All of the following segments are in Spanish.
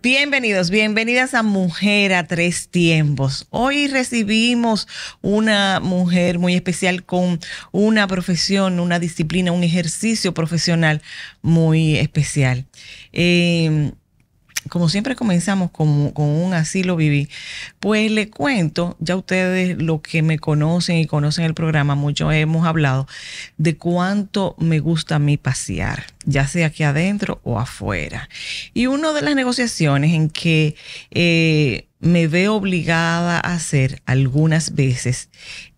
Bienvenidos, bienvenidas a Mujer a Tres Tiempos. Hoy recibimos una mujer muy especial con una profesión, una disciplina, un ejercicio profesional muy especial. Como siempre comenzamos con un así lo viví, pues le cuento, ya ustedes los que me conocen y conocen el programa, mucho hemos hablado de cuánto me gusta a mí pasear, ya sea aquí adentro o afuera. Y una de las negociaciones en que me veo obligada a hacer algunas veces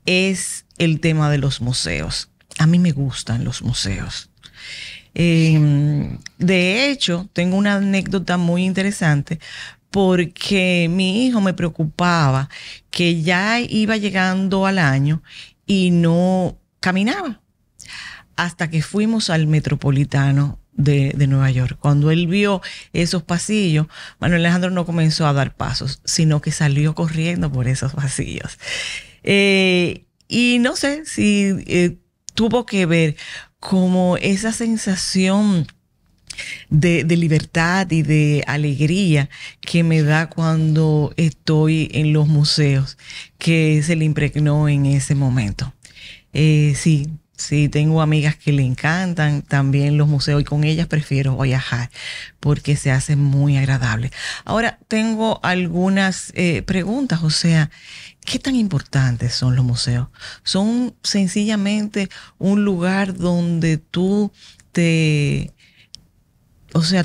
es el tema de los museos. A mí me gustan los museos. De hecho, tengo una anécdota muy interesante porque mi hijo me preocupaba que ya iba llegando al año y no caminaba hasta que fuimos al Metropolitano de Nueva York. Cuando él vio esos pasillos, Manuel Alejandro no comenzó a dar pasos, sino que salió corriendo por esos pasillos. Y no sé si tuvo que ver como esa sensación de libertad y de alegría que me da cuando estoy en los museos, que se le impregnó en ese momento. Sí, tengo amigas que le encantan también los museos y con ellas prefiero viajar porque se hace muy agradable. Ahora tengo algunas preguntas, o sea, ¿qué tan importantes son los museos? ¿Son sencillamente un lugar donde tú te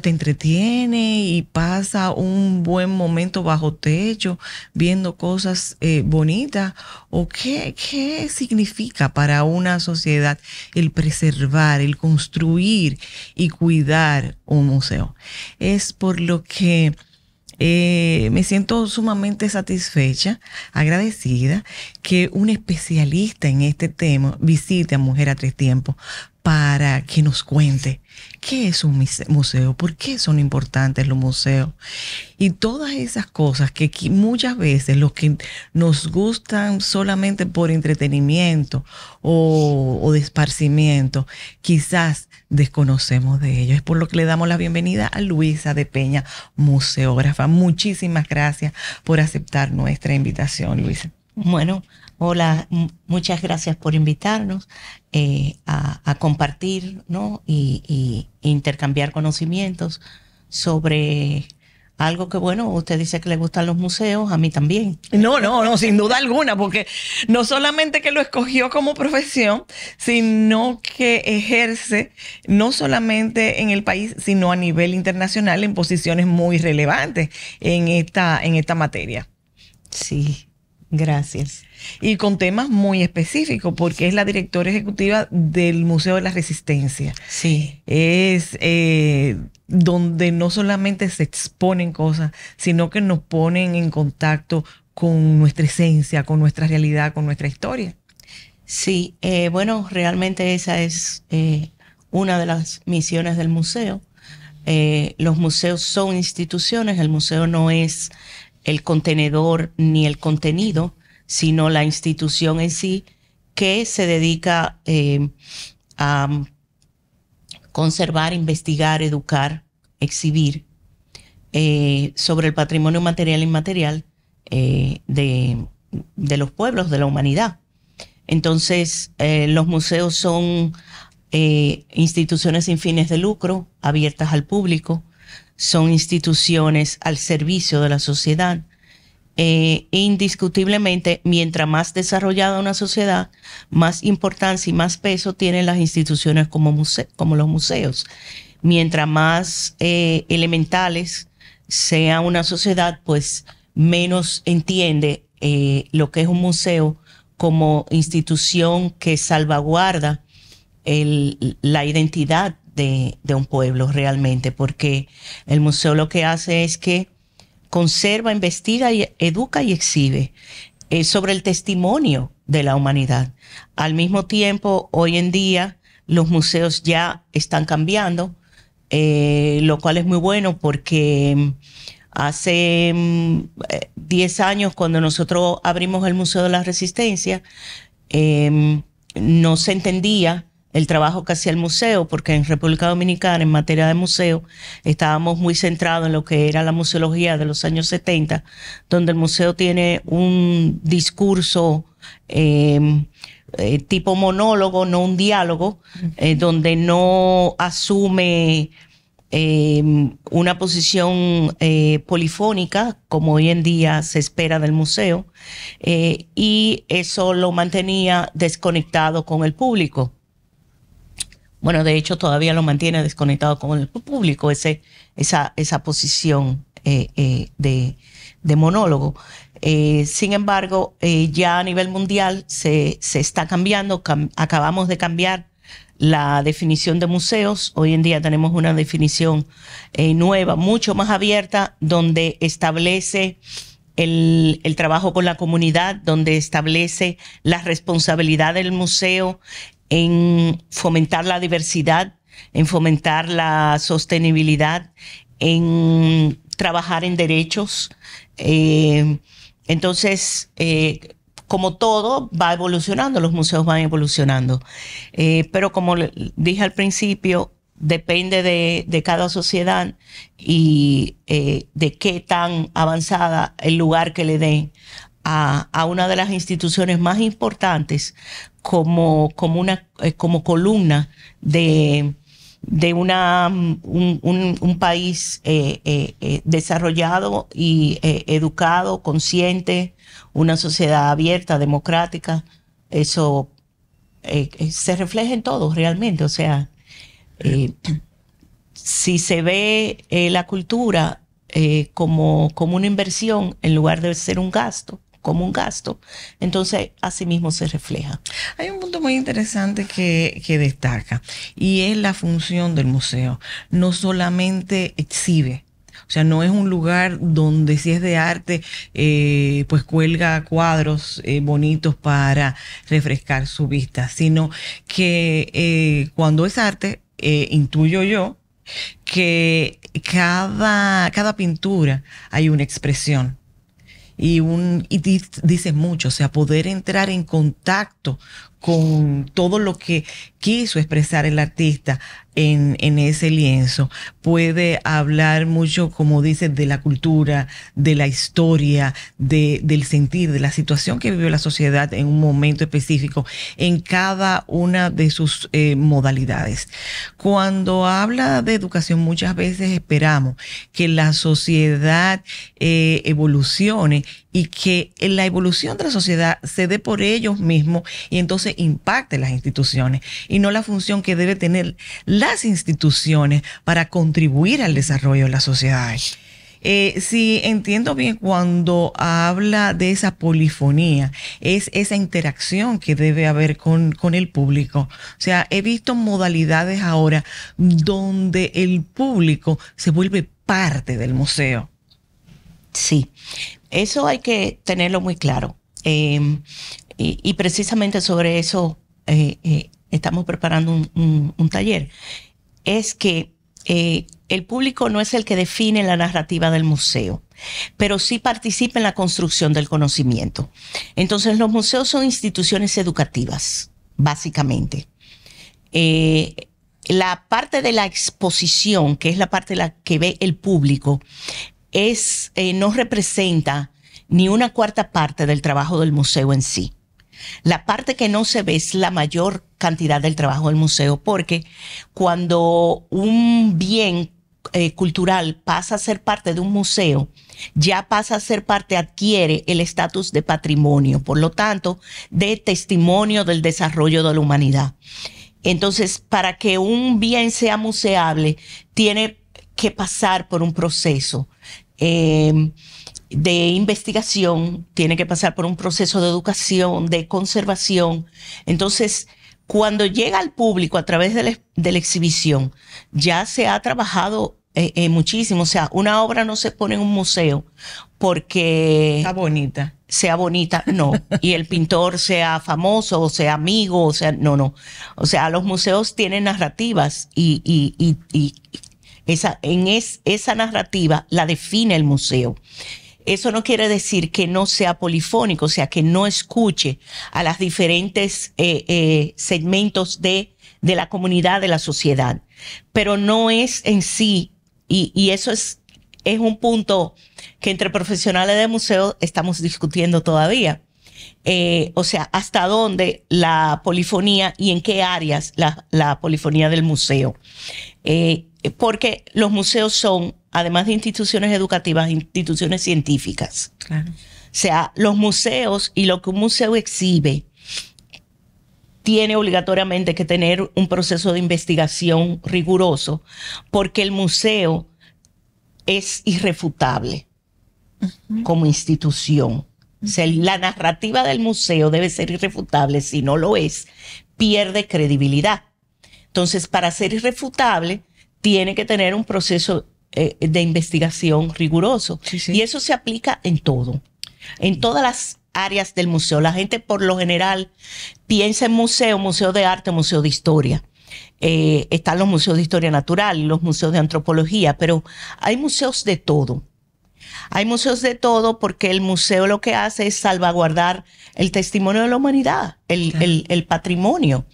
entretiene y pasa un buen momento bajo techo viendo cosas bonitas? ¿O qué significa para una sociedad el preservar, el construir y cuidar un museo? Es por lo que me siento sumamente satisfecha, agradecida que un especialista en este tema visite a Mujer a Tres Tiempos para que nos cuente qué es un museo, por qué son importantes los museos y todas esas cosas que muchas veces los que nos gustan solamente por entretenimiento o de esparcimiento, quizás desconocemos de ello. Es por lo que le damos la bienvenida a Luisa de Peña, museógrafa. Muchísimas gracias por aceptar nuestra invitación, Luisa. Bueno, hola, muchas gracias por invitarnos a compartir, ¿no? y intercambiar conocimientos sobre algo que, bueno, usted dice que le gustan los museos, a mí también. No, sin duda alguna, porque no solamente que lo escogió como profesión, sino que ejerce no solamente en el país, sino a nivel internacional en posiciones muy relevantes en esta materia. Sí. Gracias. Y con temas muy específicos, porque es la directora ejecutiva del Museo de la Resistencia. Sí. Es donde no solamente se exponen cosas, sino que nos ponen en contacto con nuestra esencia, con nuestra realidad, con nuestra historia. Sí, bueno, realmente esa es una de las misiones del museo. Los museos son instituciones, el museo no es el contenedor ni el contenido, sino la institución en sí que se dedica a conservar, investigar, educar, exhibir sobre el patrimonio material e inmaterial de los pueblos, de la humanidad. Entonces, los museos son instituciones sin fines de lucro, abiertas al público, son instituciones al servicio de la sociedad. Indiscutiblemente, mientras más desarrollada una sociedad, más importancia y más peso tienen las instituciones como los museos. Mientras más elementales sea una sociedad, pues menos entiende lo que es un museo como institución que salvaguarda la identidad de un pueblo realmente, porque el museo lo que hace es que conserva, investiga, y educa y exhibe sobre el testimonio de la humanidad. Al mismo tiempo, hoy en día los museos ya están cambiando, lo cual es muy bueno porque hace 10 años, cuando nosotros abrimos el Museo de la Resistencia, no se entendía el trabajo que hacía el museo, porque en República Dominicana, en materia de museo, estábamos muy centrados en lo que era la museología de los años 70, donde el museo tiene un discurso tipo monólogo, no un diálogo, donde no asume una posición polifónica, como hoy en día se espera del museo, y eso lo mantenía desconectado con el público. Bueno, de hecho todavía lo mantiene desconectado con el público, esa posición de monólogo. Sin embargo, ya a nivel mundial se está cambiando. Acabamos de cambiar la definición de museos. Hoy en día tenemos una definición nueva, mucho más abierta, donde establece el trabajo con la comunidad, donde establece la responsabilidad del museo en fomentar la diversidad, en fomentar la sostenibilidad, en trabajar en derechos. Entonces, como todo, va evolucionando, los museos van evolucionando. Pero como dije al principio, depende de cada sociedad y de qué tan avanzada el lugar que le den a una de las instituciones más importantes como columna de un país desarrollado y educado, consciente, una sociedad abierta, democrática. Eso se refleja en todo realmente. O sea, si se ve la cultura como una inversión en lugar de ser un gasto, como un gasto, entonces así mismo se refleja. Hay un punto muy interesante que destaca, y es la función del museo. No solamente exhibe, o sea, no es un lugar donde, si es de arte, pues cuelga cuadros bonitos para refrescar su vista, sino que cuando es arte, intuyo yo que cada pintura hay una expresión. Y dice mucho, o sea, poder entrar en contacto con todo lo que quiso expresar el artista en ese lienzo puede hablar mucho, como dice, de la cultura, de la historia, del sentir, de la situación que vivió la sociedad en un momento específico, en cada una de sus modalidades. Cuando habla de educación, muchas veces esperamos que la sociedad evolucione y que la evolución de la sociedad se dé por ellos mismos y entonces impacte las instituciones, y no la función que debe tener las instituciones para contribuir al desarrollo de la sociedad. Si entiendo bien, cuando habla de esa polifonía, es esa interacción que debe haber con el público. O sea, he visto modalidades ahora donde el público se vuelve parte del museo. Sí, eso hay que tenerlo muy claro. Y precisamente sobre eso estamos preparando un taller. Es que el público no es el que define la narrativa del museo, pero sí participa en la construcción del conocimiento. Entonces, los museos son instituciones educativas, básicamente. La parte de la exposición, que es la parte de la que ve el público, no representa ni una cuarta parte del trabajo del museo en sí. La parte que no se ve es la mayor cantidad del trabajo del museo, porque cuando un bien cultural pasa a ser parte de un museo, ya pasa a ser parte, adquiere el estatus de patrimonio, por lo tanto, de testimonio del desarrollo de la humanidad. Entonces, para que un bien sea museable, tiene que pasar por un proceso de investigación, tiene que pasar por un proceso de educación, de conservación. Entonces, cuando llega al público a través de la exhibición, ya se ha trabajado muchísimo. O sea, una obra no se pone en un museo porque está bonita. Sea bonita, no. Y el pintor sea famoso, o sea amigo, o sea, no. O sea, los museos tienen narrativas y esa narrativa la define el museo. Eso no quiere decir que no sea polifónico, o sea, que no escuche a las diferentes segmentos de de la comunidad, de la sociedad, pero no es en sí, y eso es un punto que entre profesionales de museo estamos discutiendo todavía. O sea, hasta dónde la polifonía y en qué áreas la polifonía del museo. Porque los museos son, además de instituciones educativas, instituciones científicas. Claro. O sea, los museos y lo que un museo exhibe tiene obligatoriamente que tener un proceso de investigación riguroso, porque el museo es irrefutable como institución. O sea, la narrativa del museo debe ser irrefutable. Si no lo es, pierde credibilidad. Entonces, para ser irrefutable, tiene que tener un proceso de investigación riguroso. Sí, sí. Y eso se aplica en todo, en todas las áreas del museo. La gente, por lo general, piensa en museo de arte, museo de historia. Están los museos de historia natural y los museos de antropología, pero hay museos de todo. Hay museos de todo porque el museo lo que hace es salvaguardar el testimonio de la humanidad, el patrimonio.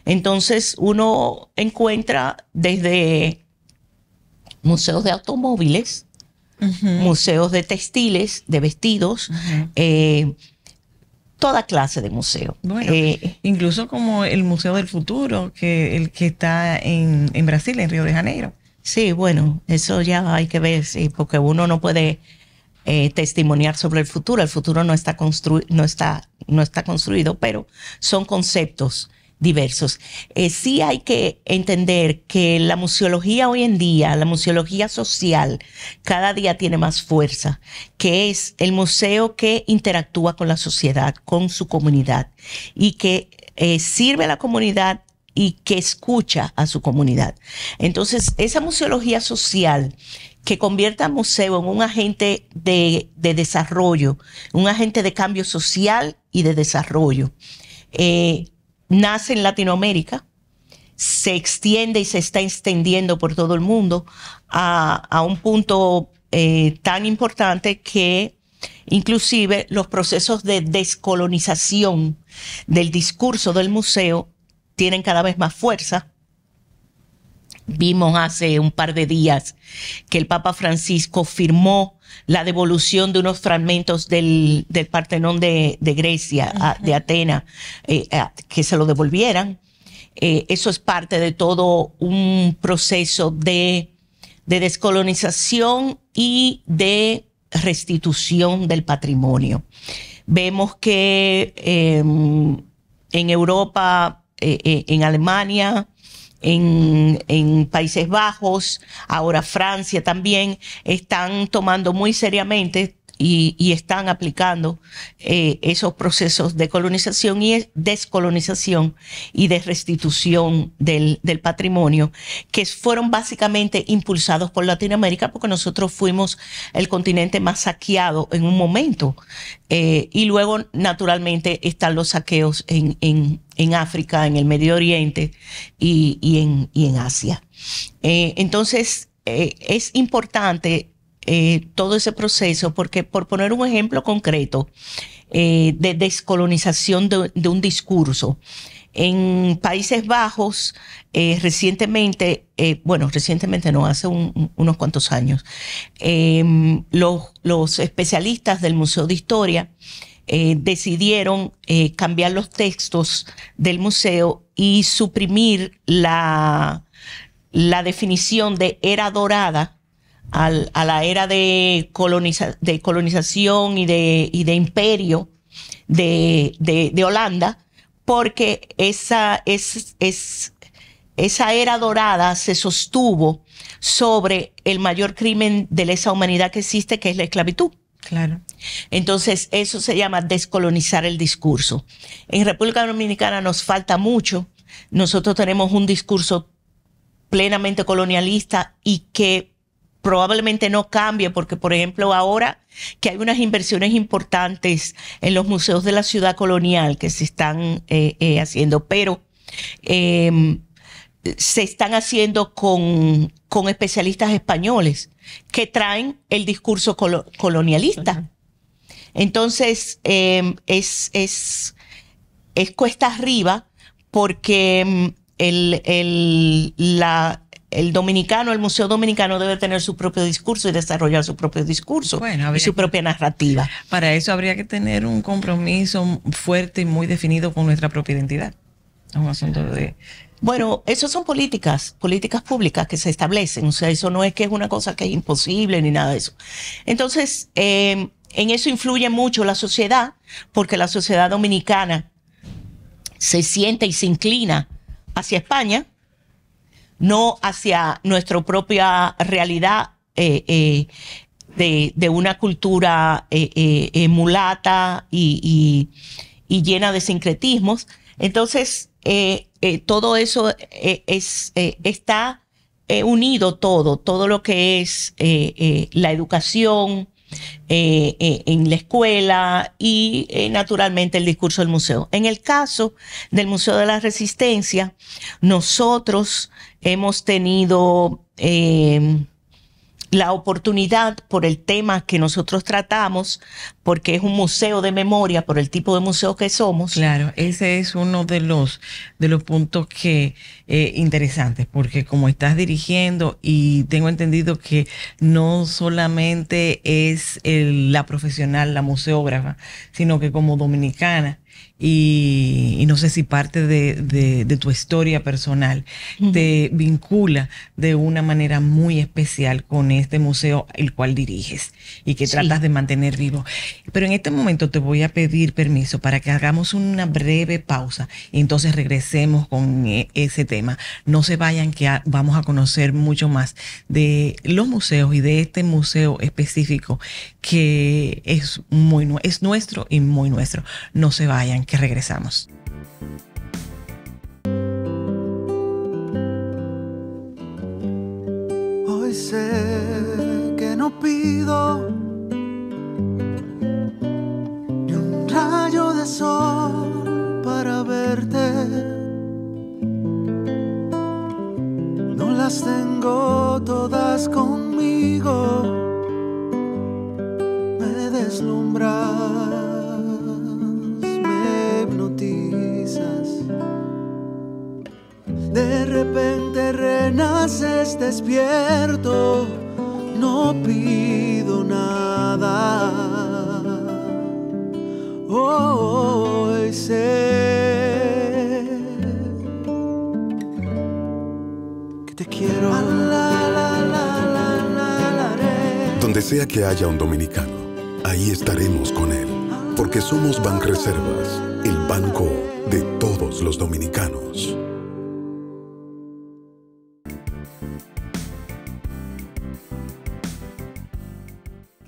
Entonces uno encuentra desde museos de automóviles, museos de textiles, de vestidos, toda clase de museo. Bueno, incluso como el Museo del Futuro, el que está en Brasil, en Río de Janeiro. Sí, bueno, eso ya hay que ver, sí, porque uno no puede testimoniar sobre el futuro. El futuro no está construido, pero son conceptos diversos. Sí hay que entender que la museología hoy en día, la museología social, cada día tiene más fuerza, que es el museo que interactúa con la sociedad, con su comunidad, y que sirve a la comunidad y que escucha a su comunidad. Entonces, esa museología social que convierta al museo en un agente de desarrollo, un agente de cambio social y de desarrollo, nace en Latinoamérica, se extiende y se está extendiendo por todo el mundo a un punto tan importante que inclusive los procesos de descolonización del discurso del museo tienen cada vez más fuerza. Vimos hace un par de días que el Papa Francisco firmó la devolución de unos fragmentos del Partenón de Grecia, de Atenas, que se lo devolvieran. Eso es parte de todo un proceso de descolonización y de restitución del patrimonio. Vemos que en Europa, en Alemania, en Países Bajos, ahora Francia también, están tomando muy seriamente y están aplicando esos procesos de colonización y descolonización y de restitución del patrimonio, que fueron básicamente impulsados por Latinoamérica, porque nosotros fuimos el continente más saqueado en un momento. Y luego, naturalmente, están los saqueos en África, en el Medio Oriente y en Asia. Entonces, es importante todo ese proceso, porque por poner un ejemplo concreto de descolonización de un discurso, en Países Bajos recientemente no, hace unos cuantos años, los especialistas del Museo de Historia decidieron cambiar los textos del museo y suprimir la definición de era dorada a la era de colonización y de imperio de Holanda, porque esa era dorada se sostuvo sobre el mayor crimen de lesa humanidad que existe, que es la esclavitud. Claro. Entonces, eso se llama descolonizar el discurso. En República Dominicana nos falta mucho. Nosotros tenemos un discurso plenamente colonialista y que probablemente no cambie, porque, por ejemplo, ahora que hay unas inversiones importantes en los museos de la ciudad colonial que se están haciendo, pero se están haciendo con especialistas españoles que traen el discurso colonialista. Entonces, es cuesta arriba, porque el dominicano, el Museo Dominicano debe tener su propio discurso y desarrollar su propio discurso y su propia narrativa. Para eso habría que tener un compromiso fuerte y muy definido con nuestra propia identidad. Es un asunto de... Bueno, eso son políticas públicas que se establecen. O sea, eso no es que es una cosa que es imposible ni nada de eso. Entonces, en eso influye mucho la sociedad, porque la sociedad dominicana se siente y se inclina hacia España, no hacia nuestra propia realidad de una cultura mulata y llena de sincretismos. Entonces, todo eso está unido, todo lo que es la educación en la escuela y naturalmente el discurso del museo. En el caso del Museo de la Resistencia, nosotros hemos tenido la oportunidad, por el tema que nosotros tratamos, porque es un museo de memoria, por el tipo de museo que somos. Claro, ese es uno de los puntos que interesantes, porque como estás dirigiendo, y tengo entendido que no solamente es la profesional, la museógrafa, sino que como dominicana, y no sé si parte de tu historia personal te vincula de una manera muy especial con este museo el cual diriges y que tratas de mantener vivo. Pero en este momento te voy a pedir permiso para que hagamos una breve pausa y entonces regresemos con ese tema. No se vayan, que vamos a conocer mucho más de los museos y de este museo específico que es nuestro y muy nuestro. No se vayan, que regresamos. Hoy sé que no pido ni un rayo de sol para verte. No las tengo todas conmigo. Me deslumbras, me hipnotizas. De repente renaces despierto. No pido nada. Hoy sé que te quiero. Donde sea que haya un dominicano, ahí estaremos con él, porque somos Banreservas, el banco de todos los dominicanos.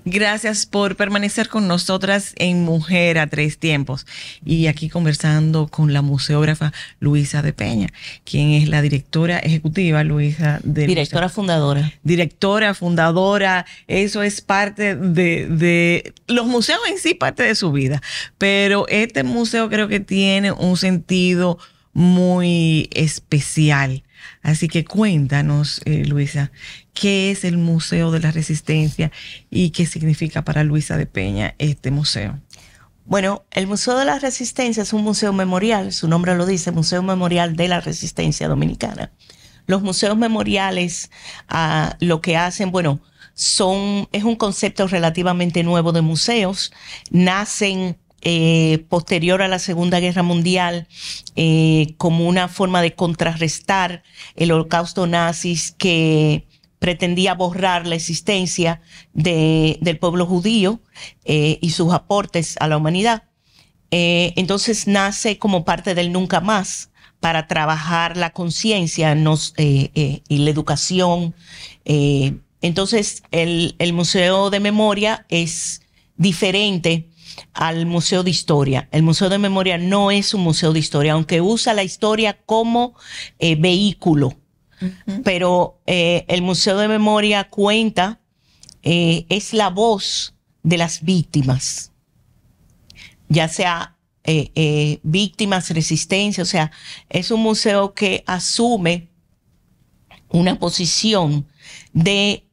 Gracias por permanecer con nosotras en Mujer a Tres Tiempos. Y aquí conversando con la museógrafa Luisa de Peña, quien es la directora ejecutiva, Luisa. Directora fundadora. Directora, fundadora. Eso es parte de los museos en sí, parte de su vida. Pero este museo creo que tiene un sentido muy especial. Así que cuéntanos, Luisa, ¿qué es el Museo de la Resistencia y qué significa para Luisa de Peña este museo? Bueno, el Museo de la Resistencia es un museo memorial, su nombre lo dice, Museo Memorial de la Resistencia Dominicana. Los museos memoriales lo que hacen, bueno, es un concepto relativamente nuevo de museos, nacen posterior a la Segunda Guerra Mundial como una forma de contrarrestar el holocausto nazis que pretendía borrar la existencia del pueblo judío y sus aportes a la humanidad. Entonces nace como parte del Nunca Más para trabajar la conciencia y la educación. Entonces el Museo de Memoria es diferente al Museo de Historia. El Museo de Memoria no es un museo de historia, aunque usa la historia como vehículo. Pero el Museo de Memoria cuenta, es la voz de las víctimas, ya sea víctimas, resistencia, o sea, es un museo que asume una posición de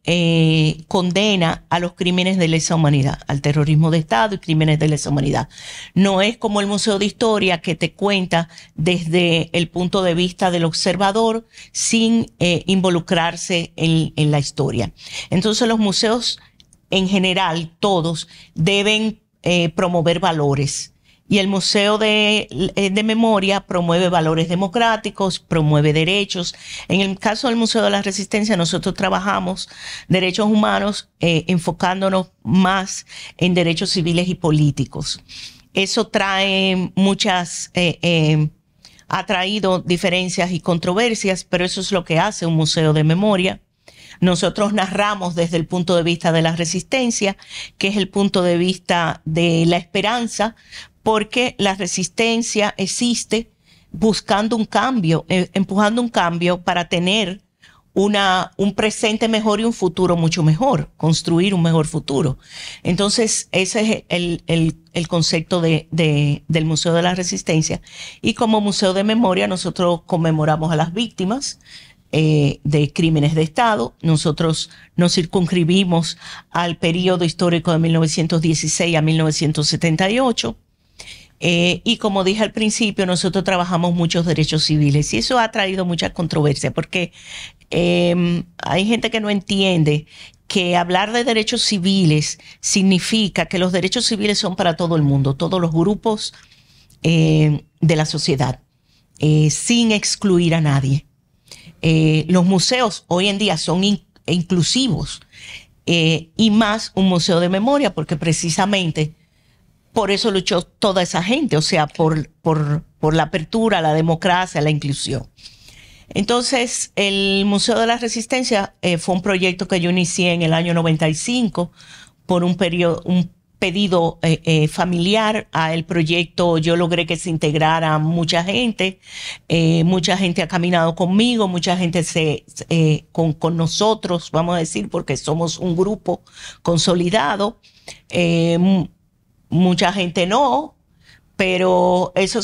condena a los crímenes de lesa humanidad, al terrorismo de Estado y crímenes de lesa humanidad. No es como el Museo de Historia, que te cuenta desde el punto de vista del observador sin involucrarse en la historia. Entonces los museos en general, todos, deben promover valores. Y el Museo de Memoria promueve valores democráticos, promueve derechos. En el caso del Museo de la Resistencia, nosotros trabajamos derechos humanos enfocándonos más en derechos civiles y políticos. Eso trae ha traído diferencias y controversias, pero eso es lo que hace un museo de memoria. Nosotros narramos desde el punto de vista de la resistencia, que es el punto de vista de la esperanza, porque la resistencia existe buscando un cambio, empujando un cambio para tener un presente mejor y un futuro mucho mejor, construir un mejor futuro. Entonces, ese es el concepto del Museo de la Resistencia. Y como Museo de Memoria, nosotros conmemoramos a las víctimas de crímenes de Estado. Nosotros nos circunscribimos al periodo histórico de 1916 a 1978. Y como dije al principio, nosotros trabajamos muchos derechos civiles y eso ha traído mucha controversia porque hay gente que no entiende que hablar de derechos civiles significa que los derechos civiles son para todo el mundo, todos los grupos de la sociedad, sin excluir a nadie. Los museos hoy en día son inclusivos y más un museo de memoria porque precisamente por eso luchó toda esa gente, o sea, por la apertura, la democracia, la inclusión. Entonces, el Museo de la Resistencia fue un proyecto que yo inicié en el año 95 por un pedido familiar. A el proyecto yo logré que se integrara mucha gente ha caminado conmigo, mucha gente con nosotros, vamos a decir, porque somos un grupo consolidado. Mucha gente no, pero eso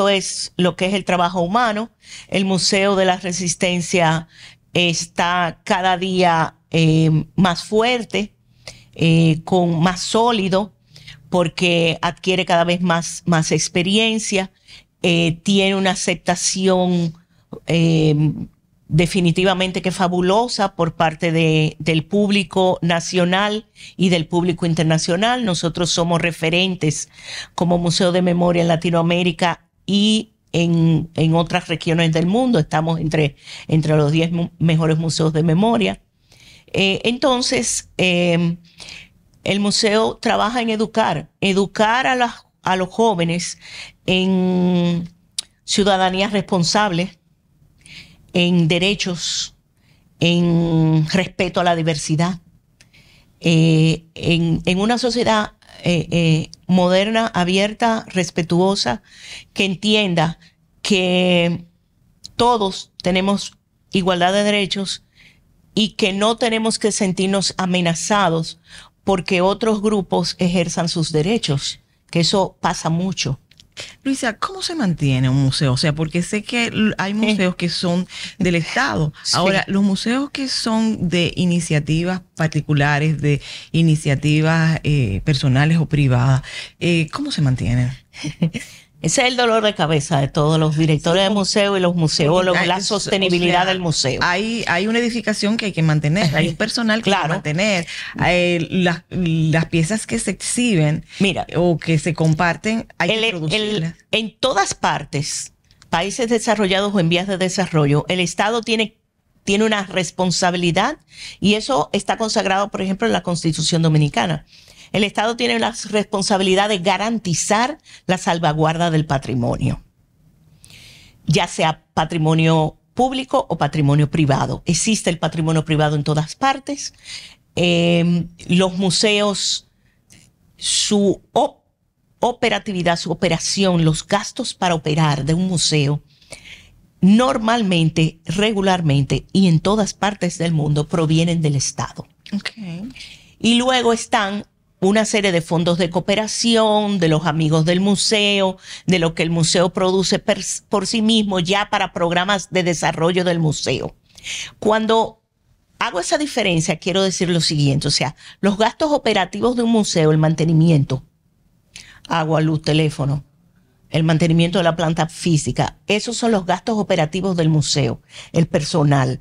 es lo que es el trabajo humano. El Museo de la Resistencia está cada día más fuerte, más sólido, porque adquiere cada vez más experiencia, tiene una aceptación definitivamente que fabulosa por parte del público nacional y del público internacional. Nosotros somos referentes como Museo de Memoria en Latinoamérica y en otras regiones del mundo. Estamos entre los 10 mejores museos de memoria. Entonces, el museo trabaja en educar a los jóvenes en ciudadanía responsable, en derechos, en respeto a la diversidad, en una sociedad moderna, abierta, respetuosa, que entienda que todos tenemos igualdad de derechos y que no tenemos que sentirnos amenazados porque otros grupos ejerzan sus derechos, que eso pasa mucho. Luisa, ¿cómo se mantiene un museo? O sea, porque sé que hay museos que son del Estado. Sí. Ahora, los museos que son de iniciativas particulares, de iniciativas personales o privadas, ¿cómo se mantienen? Ese es el dolor de cabeza de todos los directores de museo y los museólogos, la sostenibilidad, o sea, del museo. Hay una edificación que hay que mantener, hay un personal que hay que mantener, las piezas que se exhiben, mira, o que se comparten, hay que producirlas. En todas partes, países desarrollados o en vías de desarrollo, el Estado tiene una responsabilidad y eso está consagrado, por ejemplo, en la Constitución Dominicana. El Estado tiene la responsabilidad de garantizar la salvaguarda del patrimonio, ya sea patrimonio público o patrimonio privado. Existe el patrimonio privado en todas partes. Los museos, su operatividad, su operación, los gastos para operar de un museo, normalmente, regularmente y en todas partes del mundo provienen del Estado. Okay. Y luego están una serie de fondos de cooperación, de los amigos del museo, de lo que el museo produce por sí mismo ya para programas de desarrollo del museo. Cuando hago esa diferencia, quiero decir lo siguiente, o sea, los gastos operativos de un museo, el mantenimiento, agua, luz, teléfono, el mantenimiento de la planta física, esos son los gastos operativos del museo, el personal.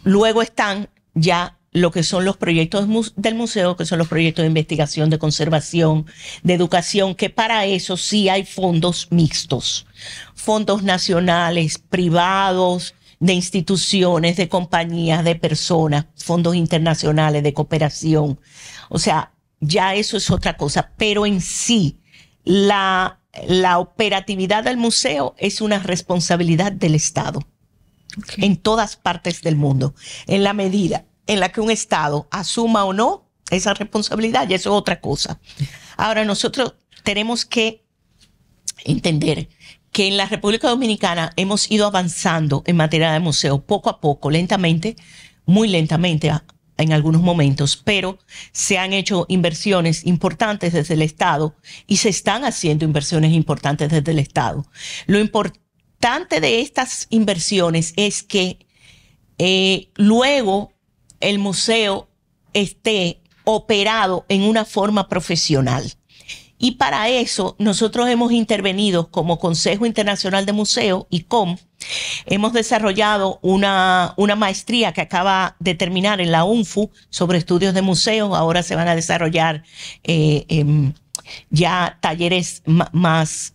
Luego están ya lo que son los proyectos del museo, que son los proyectos de investigación, de conservación, de educación, que para eso sí hay fondos mixtos, fondos nacionales, privados, de instituciones, de compañías, de personas, fondos internacionales de cooperación. O sea, ya eso es otra cosa, pero en sí, la operatividad del museo es una responsabilidad del Estado. Okay. En todas partes del mundo, en la medida en la que un Estado asuma o no esa responsabilidad, y eso es otra cosa. Ahora, nosotros tenemos que entender que en la República Dominicana hemos ido avanzando en materia de museo poco a poco, lentamente, muy lentamente en algunos momentos, pero se han hecho inversiones importantes desde el Estado y se están haciendo inversiones importantes desde el Estado. Lo importante de estas inversiones es que luego el museo esté operado en una forma profesional. Y para eso nosotros hemos intervenido como Consejo Internacional de Museos, ICOM. Hemos desarrollado una maestría que acaba de terminar en la UNFU sobre estudios de museos. Ahora se van a desarrollar ya talleres más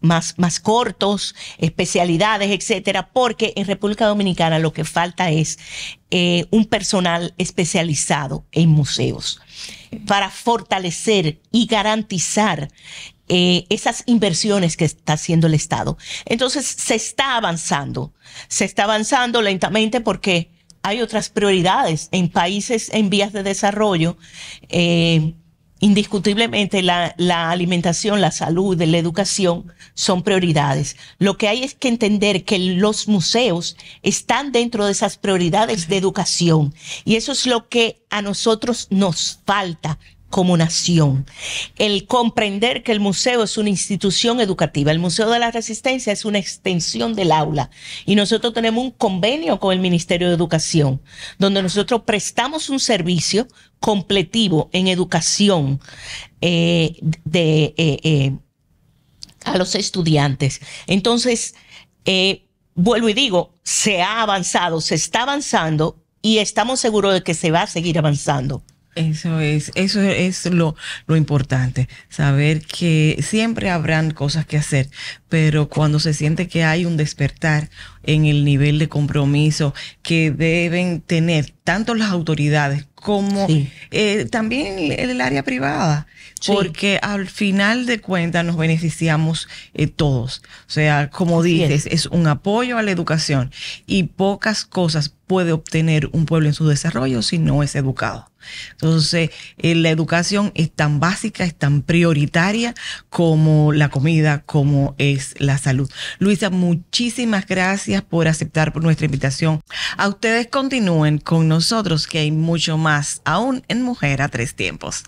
cortos, especialidades, etcétera, porque en República Dominicana lo que falta es un personal especializado en museos para fortalecer y garantizar esas inversiones que está haciendo el Estado. Entonces se está avanzando lentamente porque hay otras prioridades en países en vías de desarrollo. Indiscutiblemente la alimentación, la salud, la educación son prioridades. Lo que hay es que entender que los museos están dentro de esas prioridades de educación, y eso es lo que a nosotros nos falta como nación. El comprender que el museo es una institución educativa. El Museo de la Resistencia es una extensión del aula, y nosotros tenemos un convenio con el Ministerio de Educación, donde nosotros prestamos un servicio completivo en educación a los estudiantes. Entonces, vuelvo y digo, se ha avanzado, se está avanzando, y estamos seguros de que se va a seguir avanzando. Eso es lo importante, saber que siempre habrán cosas que hacer, pero cuando se siente que hay un despertar en el nivel de compromiso que deben tener tanto las autoridades como también el área privada, porque al final de cuentas nos beneficiamos todos. O sea, como dices, es un apoyo a la educación, y pocas cosas puede obtener un pueblo en su desarrollo si no es educado. Entonces, la educación es tan básica, es tan prioritaria como la comida, como es la salud. Luisa, muchísimas gracias por aceptar nuestra invitación. A ustedes continúen con nosotros, que hay mucho más aún en Mujer a Tres Tiempos.